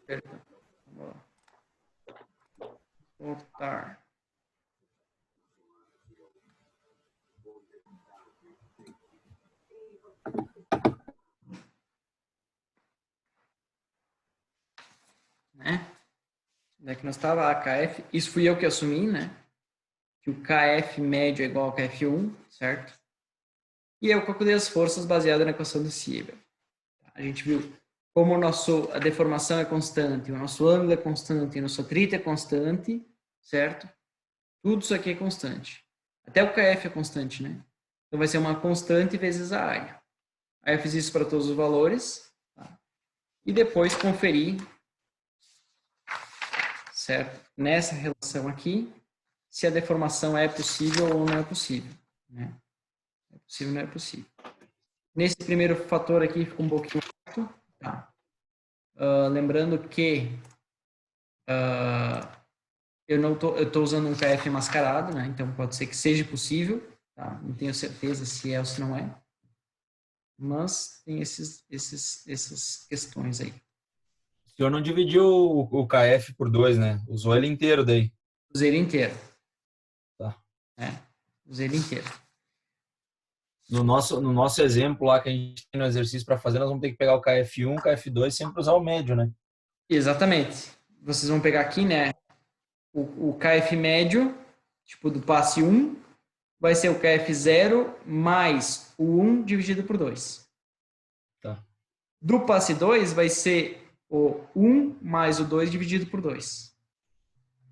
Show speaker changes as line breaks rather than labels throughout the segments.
Perdão. Vamos lá. Voltar. Né? Daqui nós estava a KF, isso fui eu que assumi, né? Que o KF médio é igual ao KF1, certo? E eu calculei as forças baseadas na equação de Siebel. A gente viu como a deformação é constante, o nosso ângulo é constante, o nosso atrito é constante, certo? Tudo isso aqui é constante. Até o KF é constante, né? Então vai ser uma constante vezes a área. Aí eu fiz isso para todos os valores, tá? E depois conferi, certo? Nessa relação aqui, se a deformação é possível ou não é possível, né? É possível ou não é possível. Nesse primeiro fator aqui ficou um pouquinho alto, tá? Lembrando que eu estou usando um KF mascarado, né? Então pode ser que seja possível, tá? Não tenho certeza se é ou se não é, mas tem essas questões aí.
O senhor não dividiu o KF por 2, né? Usou ele inteiro daí.
Usei ele inteiro,
Tá.
né? Usei ele inteiro.
No nosso exemplo lá que a gente tem no exercício para fazer, nós vamos ter que pegar o KF1, o KF2, sempre usar o médio, né?
Exatamente. Vocês vão pegar aqui, né? O KF médio, tipo do passe 1, vai ser o KF0 mais o 1 dividido por 2.
Tá.
Do passe 2 vai ser o 1 mais o 2 dividido por 2.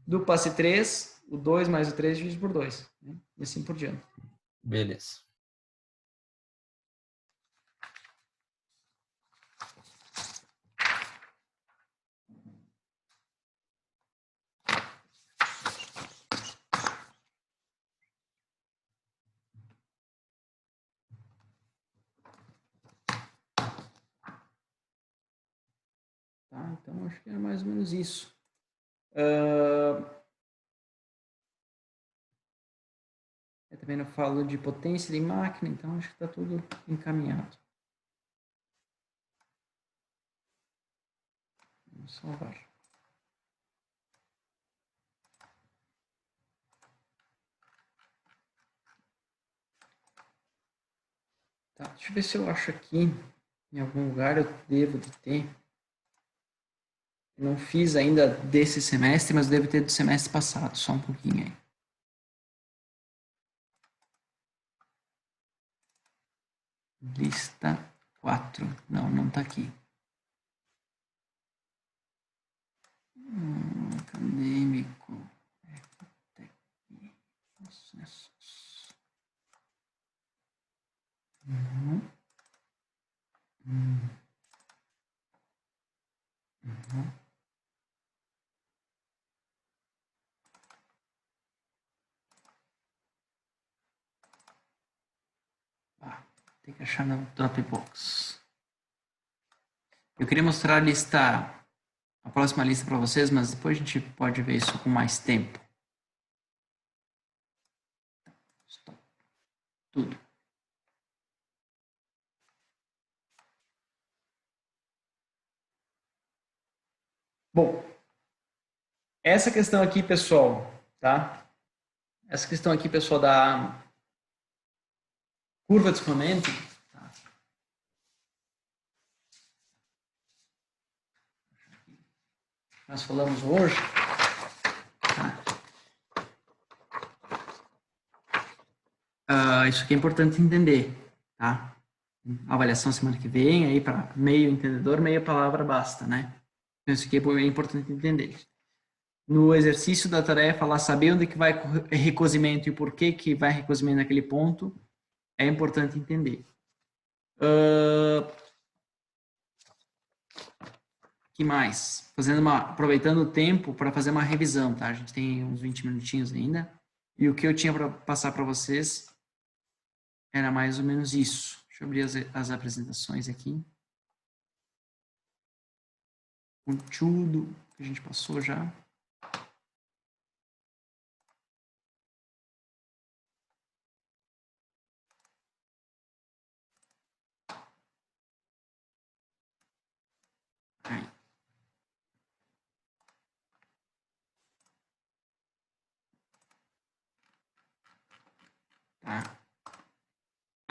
Do passe 3, o 2 mais o 3 dividido por 2. Né? E assim por diante.
Beleza.
Tá? Então, acho que era mais ou menos isso. Eu também não falo de potência de máquina, então acho que está tudo encaminhado. Vamos salvar. Tá, deixa eu ver se eu acho aqui, em algum lugar eu devo de ter. Eu não fiz ainda desse semestre, mas devo ter do semestre passado, só um pouquinho aí. Lista 4. Não, não está aqui. Acadêmico. Processos. Uhum. Uhum. Tem que achar no Dropbox. Eu queria mostrar a próxima lista para vocês, mas depois a gente pode ver isso com mais tempo. Stop. Tudo. Bom, essa questão aqui, pessoal, tá? Essa questão aqui, pessoal, da curva de escoamento, tá? Nós falamos hoje, tá? Isso aqui é importante entender, tá? A avaliação semana que vem, aí para meio entendedor, meia palavra basta, né? Então, isso aqui é importante entender. No exercício da tarefa, lá saber onde que vai recozimento e por que que vai recozimento naquele ponto, é importante entender. Que mais? Aproveitando o tempo para fazer uma revisão, tá? A gente tem uns 20 minutinhos ainda. E o que eu tinha para passar para vocês era mais ou menos isso. Deixa eu abrir as apresentações aqui. Conteúdo que a gente passou já.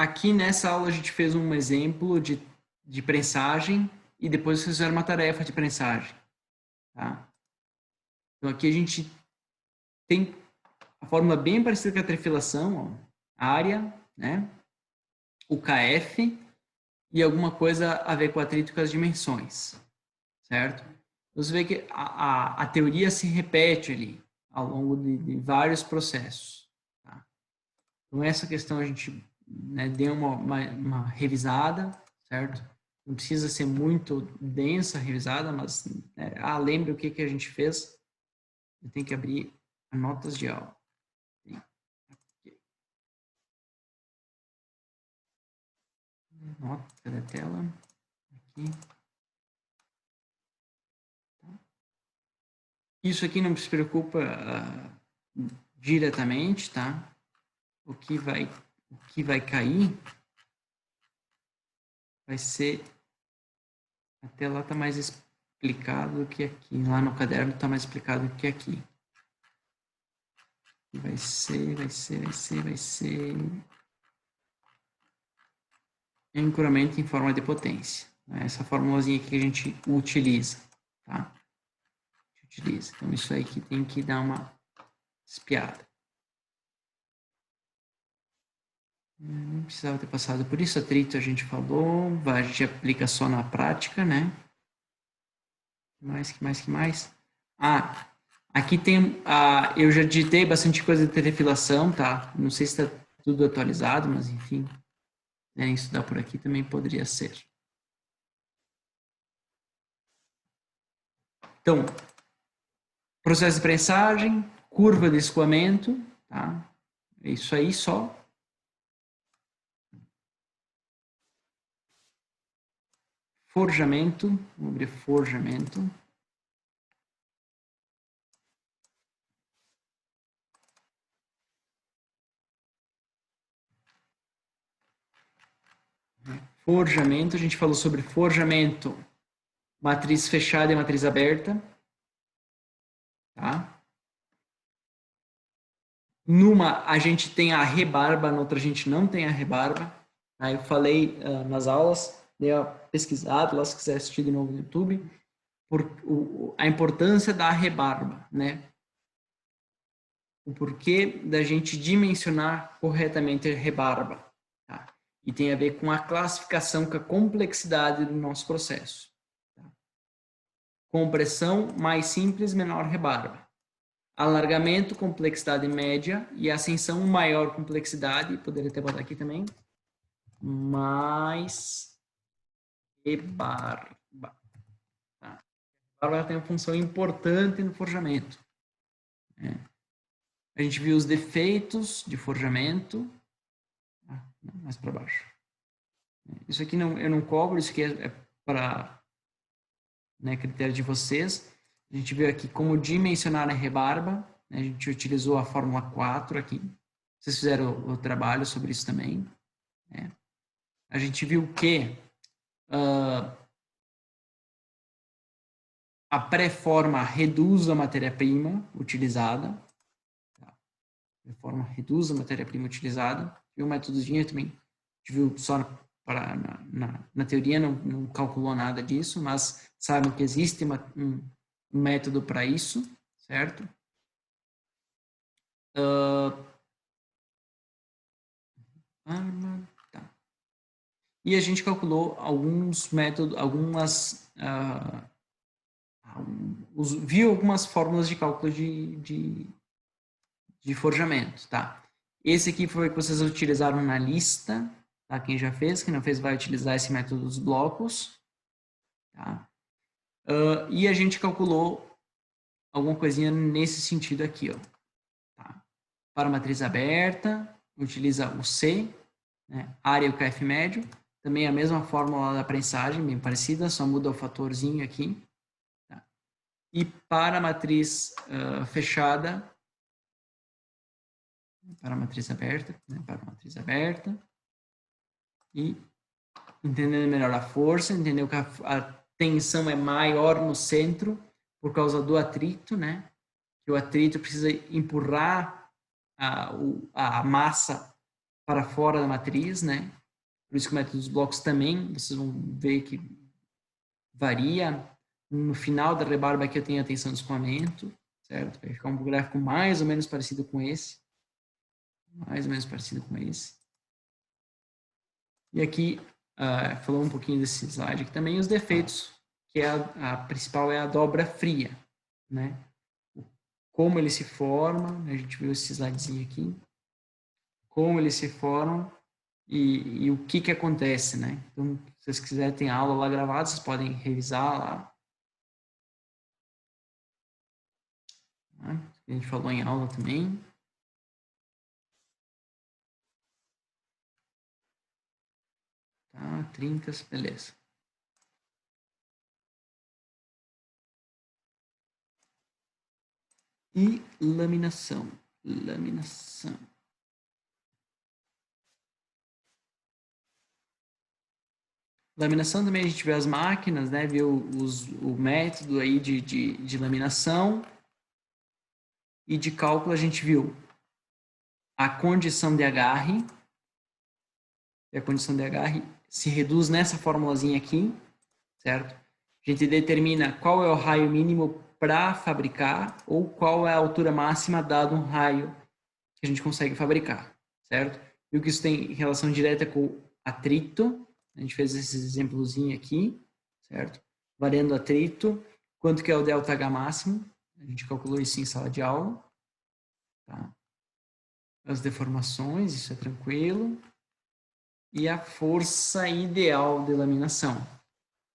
aqui nessa aula a gente fez um exemplo de prensagem e depois vocês fizeram uma tarefa de prensagem. Tá? Então aqui a gente tem a fórmula bem parecida com a trefilação, ó, área, né? O KF e alguma coisa a ver com o atrito com as dimensões, certo? Você vê que a teoria se repete ali ao longo de vários processos. Tá? Então essa questão a gente, né, deu uma revisada, certo? Não precisa ser muito densa a revisada, mas né, lembra o que a gente fez? Eu tenho que abrir as notas de aula. Nota, cadê a tela? Aqui. Isso aqui não se preocupa diretamente, tá? O que vai cair vai ser, até lá tá mais explicado do que aqui. Lá no caderno tá mais explicado do que aqui. Vai ser ancoramento em forma de potência. Essa formulazinha aqui que a gente utiliza, tá? Então, isso aí que tem que dar uma espiada. Não precisava ter passado por isso. Atrito a gente falou, a gente aplica só na prática, né? Que mais? Aqui tem, eu já digitei bastante coisa de telefilação, tá? Não sei se está tudo atualizado, mas enfim, né, estudar por aqui também poderia ser. Então, processo de prensagem, curva de escoamento, tá? É isso aí só. Forjamento, vamos abrir forjamento. Forjamento, a gente falou sobre forjamento, matriz fechada e matriz aberta. Tá? Numa a gente tem a rebarba, na outra a gente não tem a rebarba. Tá? Eu falei nas aulas, dei uma pesquisada lá se quiser assistir de novo no YouTube, a importância da rebarba, né? O porquê da gente dimensionar corretamente a rebarba. Tá? E tem a ver com a classificação, com a complexidade do nosso processo. Tá? Compressão mais simples, menor rebarba. Alargamento, complexidade média, e ascensão, maior complexidade, poderia até botar aqui também, mais rebarba. Tá? A rebarba tem uma função importante no forjamento. Né? A gente viu os defeitos de forjamento, mais para baixo. Isso aqui eu não cobro, isso aqui é para, né, critério de vocês. A gente viu aqui como dimensionar a rebarba, né? A gente utilizou a fórmula 4 aqui. Vocês fizeram o trabalho sobre isso também. Né? A gente viu que a pré-forma reduz a matéria-prima utilizada. Tá? A pré-forma reduz a matéria-prima utilizada. E o métodozinho também, a gente viu só na teoria, não calculou nada disso, mas sabem que existe um método para isso, certo? Tá. E a gente calculou alguns métodos, viu algumas fórmulas de cálculo de forjamento, tá? Esse aqui foi o que vocês utilizaram na lista, tá? Quem já fez, quem não fez vai utilizar esse método dos blocos, tá? E a gente calculou alguma coisinha nesse sentido aqui, ó. Tá? Para matriz aberta, utiliza o C, né? Área e o KF médio, também a mesma fórmula da prensagem, bem parecida, só muda o fatorzinho aqui. Tá? E para a matriz fechada, para a matriz aberta, né? Para a matriz aberta, e entendendo melhor a força, entendeu que a tensão é maior no centro por causa do atrito, né? Que o atrito precisa empurrar a massa para fora da matriz, né? Por isso que o método dos blocos também, vocês vão ver que varia. No final da rebarba aqui eu tenho a tensão de escoamento, certo? Vai ficar um gráfico mais ou menos parecido com esse. Mais ou menos parecido com esse. E aqui, falou um pouquinho desse slide aqui também, os defeitos, que é a principal é a dobra fria, né? Como ele se forma, a gente viu esse slidezinho aqui, como ele se forma e o que acontece, né? Então, se vocês quiserem, tem aula lá gravada, vocês podem revisar lá. Né? A gente falou em aula também. Tá, 30, beleza. E laminação. Laminação. Laminação também a gente vê as máquinas, né? Vê o método aí de laminação. E de cálculo a gente viu a condição de agarre. E a condição de agarre se reduz nessa formulazinha aqui, certo? A gente determina qual é o raio mínimo para fabricar ou qual é a altura máxima dado um raio que a gente consegue fabricar, certo? Viu que isso tem relação direta com o atrito. A gente fez esse exemplozinho aqui, certo? Variando o atrito, quanto que é o ΔH máximo. A gente calculou isso em sala de aula. Tá? As deformações, isso é tranquilo. E a força ideal de laminação.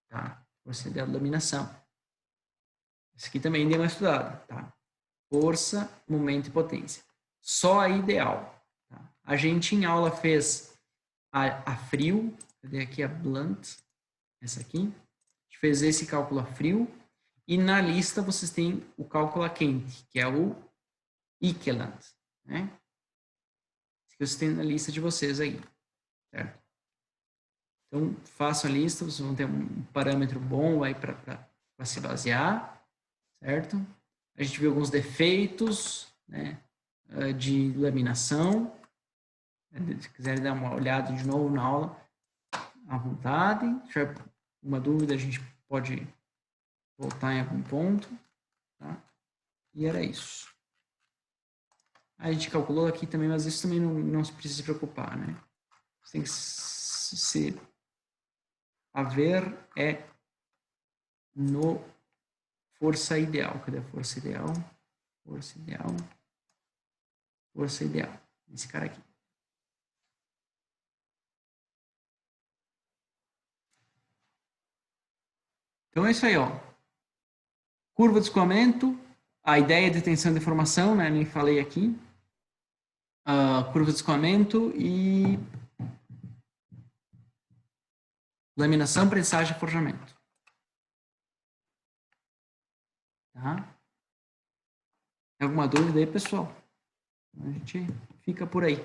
Tá? Força ideal de laminação. Isso aqui também deu uma estudada. Tá? Força, momento e potência. Só a ideal. Tá? A gente em aula fez a frio. Cadê aqui a blunt? Essa aqui. A gente fez esse cálculo a frio. E na lista vocês têm o cálculo a quente, que é o Ekeland. Né? Esse que vocês têm na lista de vocês aí. Certo? Então, façam a lista, vocês vão ter um parâmetro bom aí para se basear, certo? A gente viu alguns defeitos, né, de laminação. Se quiserem dar uma olhada de novo na aula, à vontade. Se tiver uma dúvida, a gente pode voltar em algum ponto. Tá? E era isso. A gente calculou aqui também, mas isso também não se precisa se preocupar, né? Você tem que se haver no força ideal. Cadê a força ideal? Força ideal. Força ideal. Esse cara aqui. Então é isso aí, ó. Curva de escoamento, a ideia de tensão de deformação, né? Nem falei aqui. Curva de escoamento e laminação, prensagem e forjamento. Tá? Tem alguma dúvida aí, pessoal? A gente fica por aí.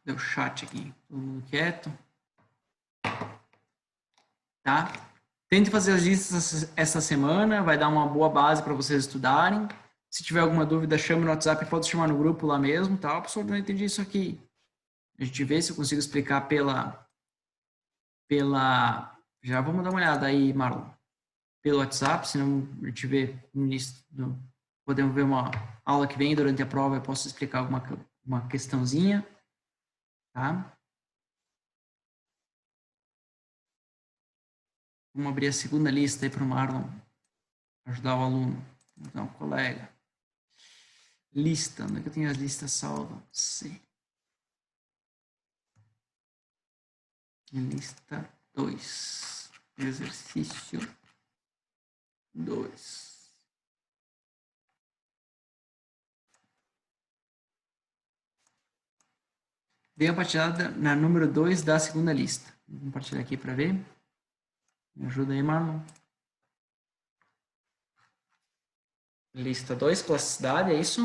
Deu chat aqui, todo mundo quieto. Tá? Tente fazer as listas essa semana, vai dar uma boa base para vocês estudarem. Se tiver alguma dúvida, chame no WhatsApp, pode chamar no grupo lá mesmo, tá? Professor, não entendi isso aqui. A gente vê se eu consigo explicar já vamos dar uma olhada aí, Marlon. Pelo WhatsApp, senão a gente vê no início, podemos ver uma aula que vem durante a prova, eu posso explicar uma questãozinha, tá? Vamos abrir a segunda lista aí para o Marlon ajudar o aluno, ajudar o colega. Lista, onde é que eu tenho as listas salvas? Sim. Lista 2. Exercício 2. Dei a partilhada na número 2 da segunda lista. Vou compartilhar aqui para ver. Me ajuda aí, Marlon. Lista 2, plasticidade, é isso?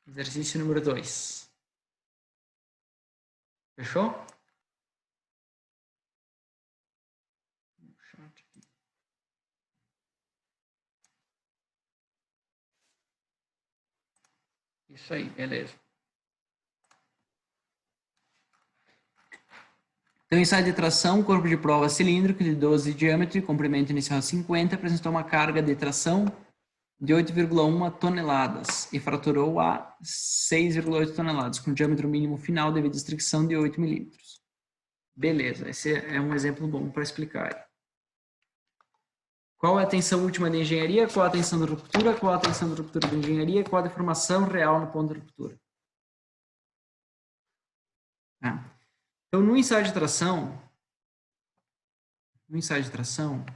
Exercício número 2. Fechou? Isso aí, beleza. Então, ensaio de tração, corpo de prova cilíndrico de 12 de diâmetro e comprimento inicial 50, apresentou uma carga de tração de 8,1 toneladas e fraturou a 6,8 toneladas, com diâmetro mínimo final devido à restrição de 8 milímetros. Beleza, esse é um exemplo bom para explicar. Qual é a tensão última da engenharia? Qual a tensão da ruptura? Qual a tensão da ruptura da engenharia? Qual a deformação real no ponto de ruptura? Então, no ensaio de tração,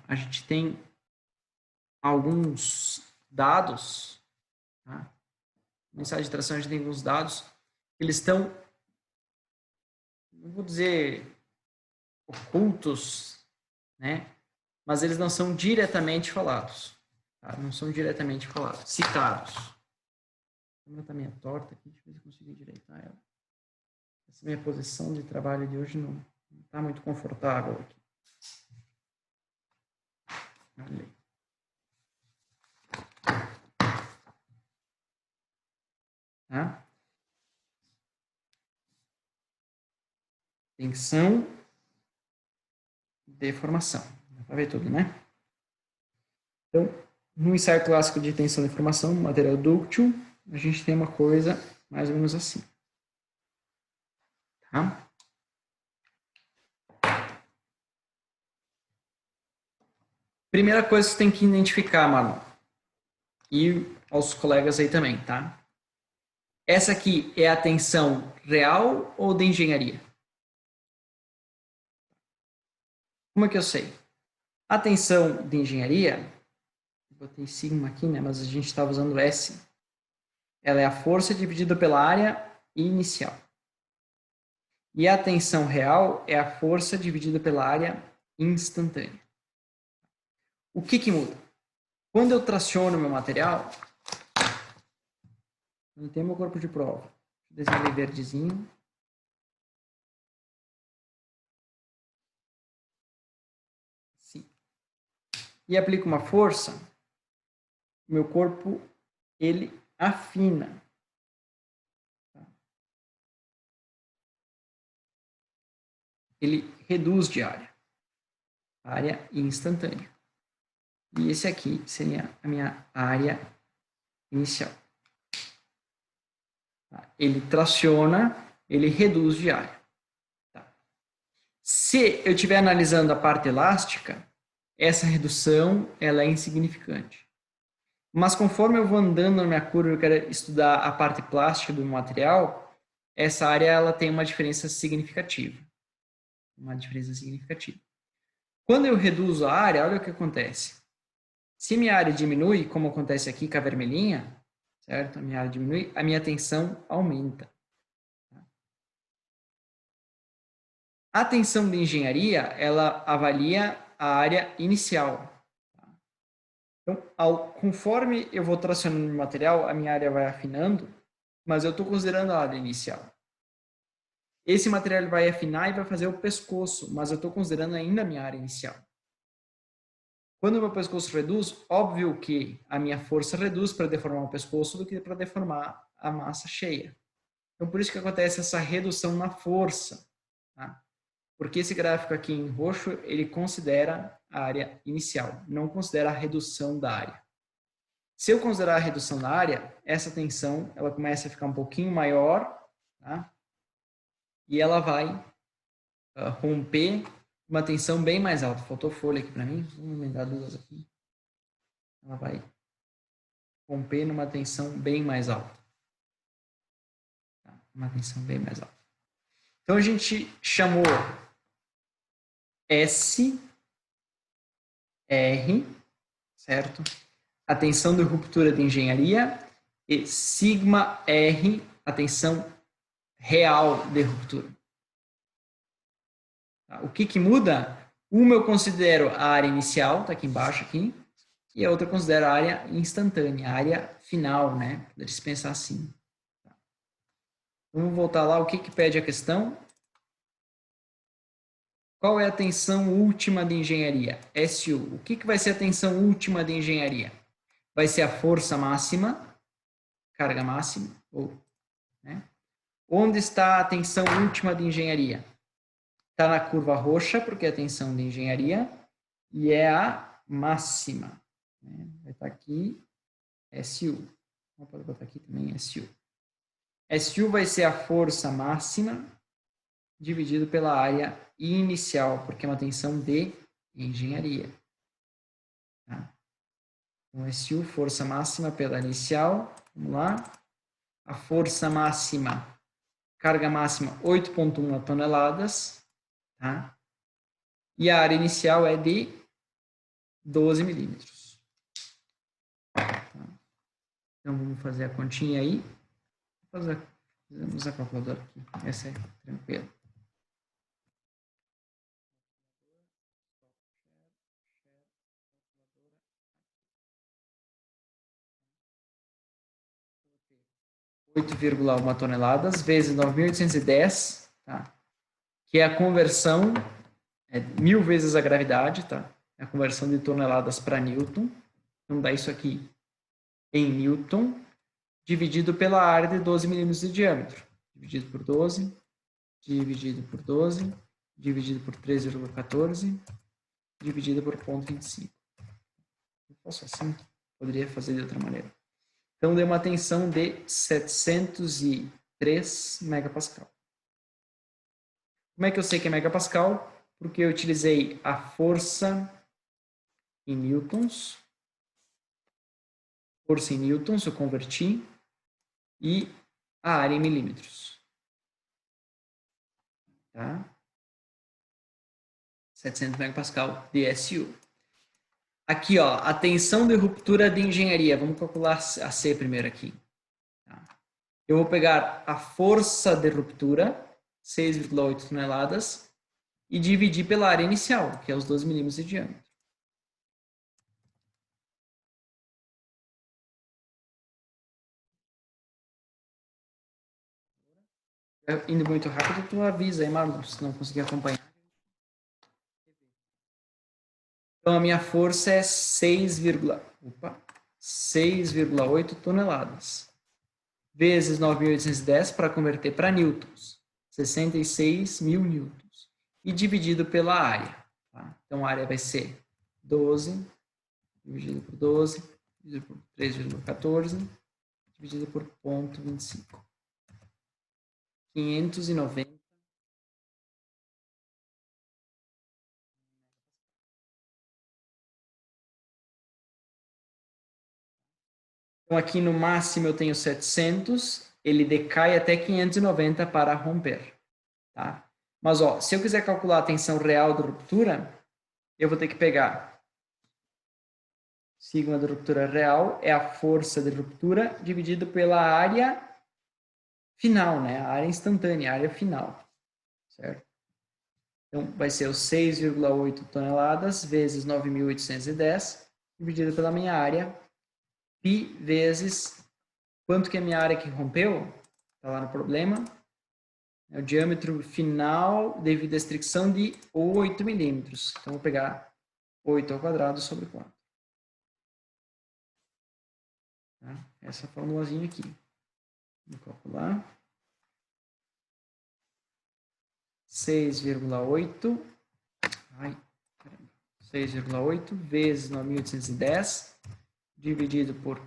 a gente tem alguns dados. Tá? No ensaio de tração, a gente tem alguns dados. Eles estão, não vou dizer ocultos, né? Mas eles não são diretamente falados. Tá? Não são diretamente falados, citados. A câmera está meio torta aqui, deixa eu ver se eu consigo endireitar ela. Essa minha posição de trabalho de hoje não está muito confortável aqui. Olha aí. Tá? Tensão, deformação. Dá para ver tudo, né? Então, no ensaio clássico de tensão e deformação, material dúctil, a gente tem uma coisa mais ou menos assim. Tá? Primeira coisa que você tem que identificar, Marlon, e aos colegas aí também, tá? Essa aqui é a tensão real ou de engenharia? Como é que eu sei? A tensão de engenharia, botei sigma aqui, né? Mas a gente estava usando S. Ela é a força dividida pela área inicial. E a tensão real é a força dividida pela área instantânea. O que muda? Quando eu traciono meu material, eu tenho meu corpo de prova. Desenho ele verdezinho. Sim. E aplico uma força, meu corpo, ele afina. Ele reduz de área. Área instantânea. E esse aqui seria a minha área inicial. Ele traciona, ele reduz de área. Tá. Se eu estiver analisando a parte elástica, essa redução ela é insignificante. Mas conforme eu vou andando na minha curva, eu quero estudar a parte plástica do material, essa área ela tem uma diferença significativa. Quando eu reduzo a área, olha o que acontece. Se minha área diminui, como acontece aqui com a vermelhinha, certo? A minha área diminui, a minha tensão aumenta. A tensão de engenharia, ela avalia a área inicial. Então, conforme eu vou tracionando o material, a minha área vai afinando, mas eu estou considerando a área inicial. Esse material vai afinar e vai fazer o pescoço, mas eu estou considerando ainda a minha área inicial. Quando o meu pescoço reduz, óbvio que a minha força reduz para deformar o pescoço do que para deformar a massa cheia. Então, por isso que acontece essa redução na força. Tá? Porque esse gráfico aqui em roxo, ele considera a área inicial, não considera a redução da área. Se eu considerar a redução da área, essa tensão ela começa a ficar um pouquinho maior, tá? E ela vai romper uma tensão bem mais alta. Faltou folha aqui para mim, vou emendar duas aqui. Ela vai romper numa tensão bem mais alta. Tá? Uma tensão bem mais alta. Então a gente chamou S, R, certo? A tensão de ruptura de engenharia e sigma R, a tensão real de ruptura. Tá? O que muda? Uma eu considero a área inicial, tá aqui embaixo, aqui, e a outra eu considero a área instantânea, a área final, né? Poderia se pensar assim. Tá? Vamos voltar lá, o que pede a questão? Qual é a tensão última de engenharia? SU. O que vai ser a tensão última de engenharia? Vai ser a força máxima carga máxima, né? Onde está a tensão última de engenharia? Está na curva roxa, porque é a tensão de engenharia, e é a máxima. Né? Vai estar aqui, SU. Pode botar aqui também, SU. SU vai ser a força máxima dividido pela área inicial, porque é uma tensão de engenharia. Tá? Então, SU, força máxima pela inicial. Vamos lá. A força máxima, carga máxima, 8,1 toneladas. Tá? E a área inicial é de 12 milímetros. Tá? Então, vamos fazer a continha aí. Vamos usar a calculadora aqui. Essa é tranquila. Oito 8,1 toneladas vezes 9.810, tá? Que é a conversão, 1.000 vezes a gravidade, tá? É a conversão de toneladas para Newton. Então, dá isso aqui em Newton, dividido pela área de 12 milímetros de diâmetro. Dividido por 12, dividido por 12, dividido por 3,14, dividido por 0,25. Eu posso assim? Poderia fazer de outra maneira. Então, deu uma tensão de 703 megapascal. Como é que eu sei que é megapascal? Porque eu utilizei a força em newtons. Força em newtons, eu converti. E a área em milímetros. Tá? 700 megapascal de SU. Aqui, ó, a tensão de ruptura de engenharia. Vamos calcular a C primeiro aqui. Tá? Eu vou pegar a força de ruptura, 6,8 toneladas, e dividir pela área inicial, que é os 12 milímetros de diâmetro. Indo muito rápido, tu avisa aí, Marlon, se não conseguir acompanhar. Então, a minha força é 6,8 toneladas. Vezes 9.810 para converter para newtons. 66 mil newtons. E dividido pela área. Tá? Então, a área vai ser 12, dividido por 12, dividido por 3,14, dividido por 0,25. 590. Então, aqui no máximo eu tenho 700, ele decai até 590 para romper. Tá? Mas, ó, se eu quiser calcular a tensão real da ruptura, eu vou ter que pegar sigma da ruptura real, é a força de ruptura dividido pela área final, né? A área instantânea, a área final. Certo? Então, vai ser os 6,8 toneladas vezes 9.810 dividido pela minha área, π vezes quanto que é a minha área que rompeu? Está lá no problema. É o diâmetro final devido à restrição de 8 milímetros. Então, vou pegar 8 ao quadrado sobre 4. Tá? Essa formulazinha aqui. Vou calcular. 6,8. 6,8 vezes 9.810 dividido por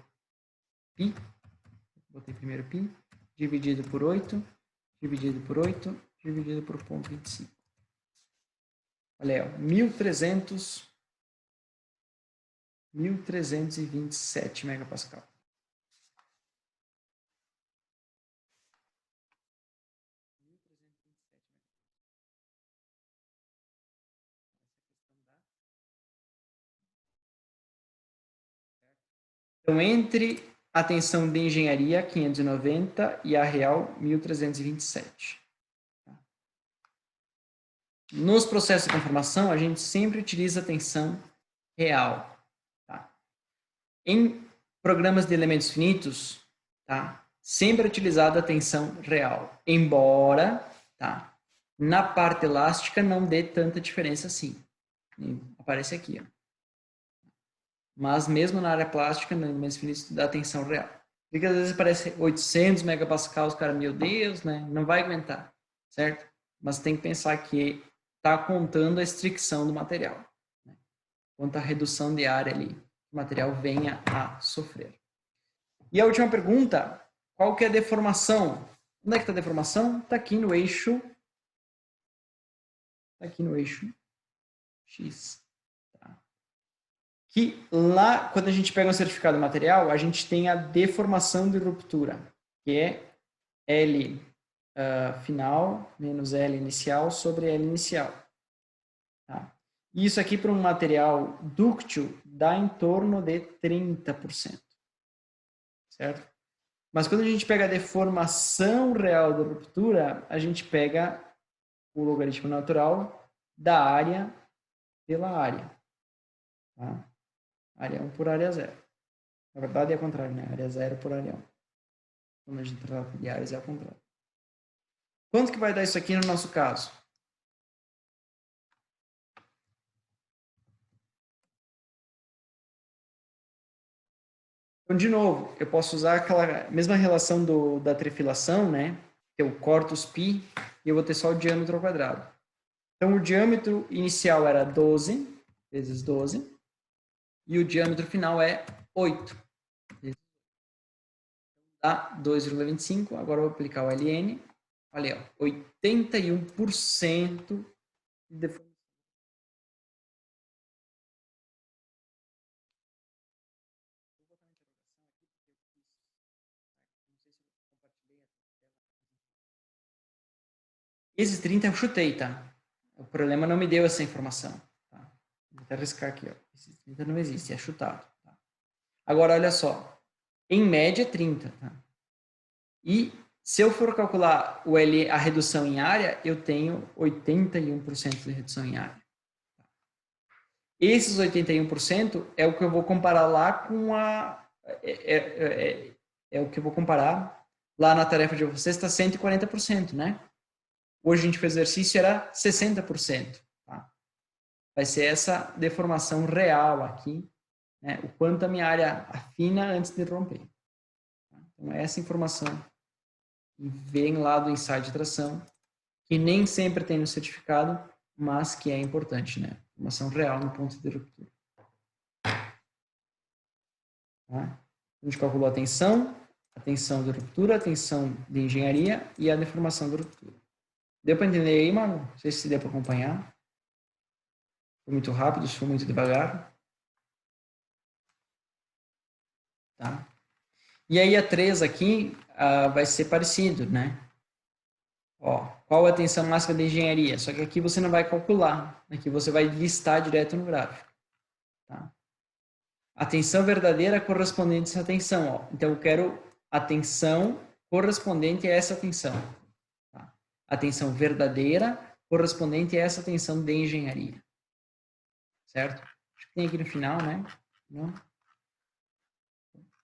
π. Botei primeiro π. Dividido por 8. Dividido por 8. Dividido por 0,25. Olha aí, 1.327 megapascal. Então, entre a tensão de engenharia, 590, e a real, 1.327. Nos processos de conformação, a gente sempre utiliza a tensão real. Tá? Em programas de elementos finitos, tá? Sempre é utilizada a tensão real. Embora, tá? Na parte elástica não dê tanta diferença assim. Aparece aqui, ó. Mas mesmo na área plástica, no elementos finitos, dá tensão real. Porque às vezes parece 800 megapascais, cara, meu Deus, né? Não vai aguentar, certo? Mas tem que pensar que está contando a estricção do material, né? Quanto à redução de área ali, o material venha a sofrer. E a última pergunta, qual que é a deformação? Onde é que está a deformação? Está aqui no eixo. Está aqui no eixo X. Tá? Que lá, quando a gente pega um certificado de material, a gente tem a deformação de ruptura, que é L final menos L inicial sobre L inicial. Tá? E isso aqui para um material dúctil dá em torno de 30%. Certo? Mas quando a gente pega a deformação real da ruptura, a gente pega o logaritmo natural da área pela área. Tá? Área 1 por área 0. Na verdade é ao contrário, né? Área 0 por área 1. Quando a gente trata de áreas é ao contrário. Quanto que vai dar isso aqui no nosso caso? Então, de novo, eu posso usar aquela mesma relação da trefilação, né? Eu corto os π e eu vou ter só o diâmetro ao quadrado. Então, o diâmetro inicial era 12 vezes 12 e o diâmetro final é 8. Dá 2,25. Agora eu vou aplicar o LN. Olha aí, 81% de deformação. Esses 30 eu chutei, tá? O problema não me deu essa informação. Tá? Vou até arriscar aqui, ó. Esses 30 não existe, é chutado. Tá? Agora, olha só. Em média, 30. Tá? E se eu for calcular a redução em área, eu tenho 81% de redução em área. Esses 81% é o que eu vou comparar lá com a... É o que eu vou comparar lá na tarefa de vocês, está 140%, né? Hoje a gente fez exercício, era 60%. Tá? Vai ser essa deformação real aqui, né? O quanto a minha área afina antes de romper. Tá? Então, essa informação vem lá do ensaio de tração, que nem sempre tem no certificado, mas que é importante, né? Informação real no ponto de ruptura. Tá? A gente calculou a tensão de ruptura, a tensão de engenharia e a deformação de ruptura. Deu para entender aí, mano? Não sei se deu para acompanhar. Foi muito rápido, se foi muito devagar. Tá? E aí a 3 aqui vai ser parecido, né? Ó, qual a tensão máxima de engenharia? Só que aqui você não vai calcular. Aqui você vai listar direto no gráfico. Tá? A tensão verdadeira correspondente a essa tensão. Ó. Então, eu quero a tensão correspondente a essa tensão. Tá? A tensão verdadeira correspondente a essa tensão de engenharia. Certo? Acho que tem aqui no final, né? Não?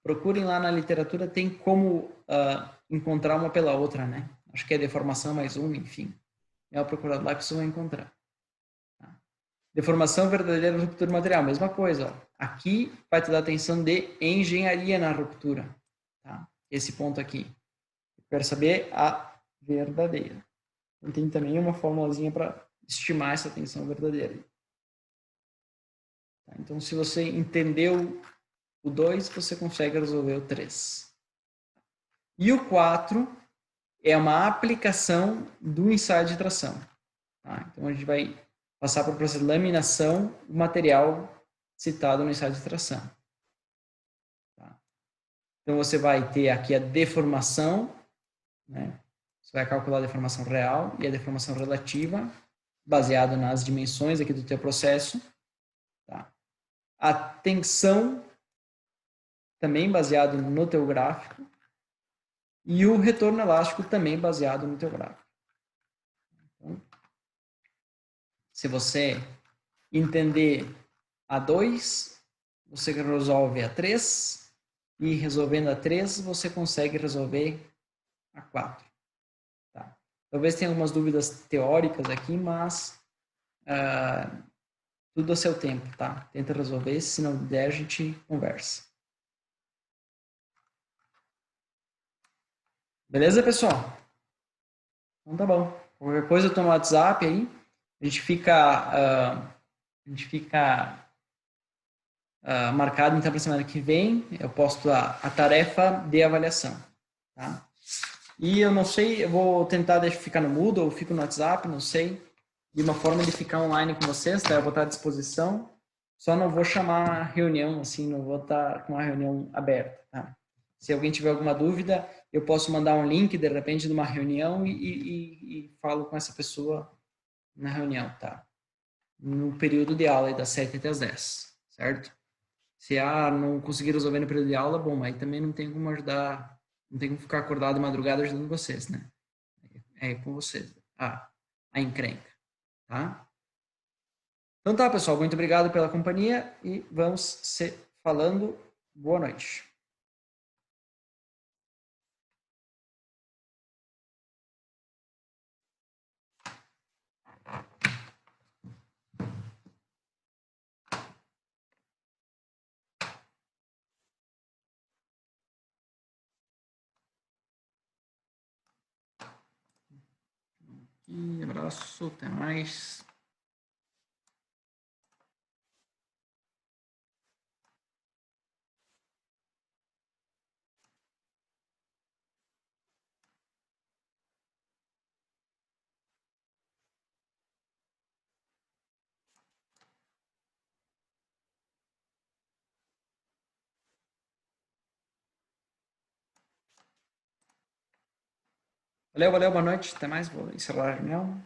Procurem lá na literatura, tem como encontrar uma pela outra, né? Acho que é deformação mais uma, enfim. É o procurado lá que vocês vão encontrar. Tá? Deformação verdadeira da ruptura material, mesma coisa. Ó. Aqui vai te dar atenção de engenharia na ruptura. Tá? Esse ponto aqui. Eu quero saber a verdadeira. Então, tem também uma formulazinha para estimar essa tensão verdadeira. Tá? Então, se você entendeu o 2, você consegue resolver o 3. E o 4 é uma aplicação do ensaio de tração. Tá? Então, a gente vai passar para o processo de laminação do material citado no ensaio de tração. Tá? Então, você vai ter aqui a deformação, né? Você vai calcular a deformação real e a deformação relativa, baseado nas dimensões aqui do teu processo. Tá? A tensão, também baseado no teu gráfico. E o retorno elástico, também baseado no teu gráfico. Então, se você entender a 2, você resolve a 3, e resolvendo a 3, você consegue resolver a 4. Tá? Talvez tenha algumas dúvidas teóricas aqui, mas tudo a seu tempo, tá? Tenta resolver, se não der, a gente conversa. Beleza, pessoal? Então tá bom. Qualquer coisa eu tô no WhatsApp aí. A gente fica marcado então para semana que vem. Eu posto a tarefa de avaliação, tá? E eu não sei, eu vou tentar deixar ficar no Moodle ou fico no WhatsApp, não sei, de uma forma de ficar online com vocês, tá? Eu vou estar à disposição. Só não vou chamar reunião, assim, não vou estar com a reunião aberta, tá? Se alguém tiver alguma dúvida, eu posso mandar um link, de repente, de uma reunião e falo com essa pessoa na reunião, tá? No período de aula, aí das 7 até as 10, certo? Se não conseguir resolver no período de aula, bom, aí também não tem como ajudar, não tem como ficar acordado de madrugada ajudando vocês, né? É com vocês. A encrenca, tá? Então tá, pessoal, muito obrigado pela companhia e vamos se falando. Boa noite. E abraço, até mais. Valeu, valeu, boa noite, até mais. Vou encerrar a reunião.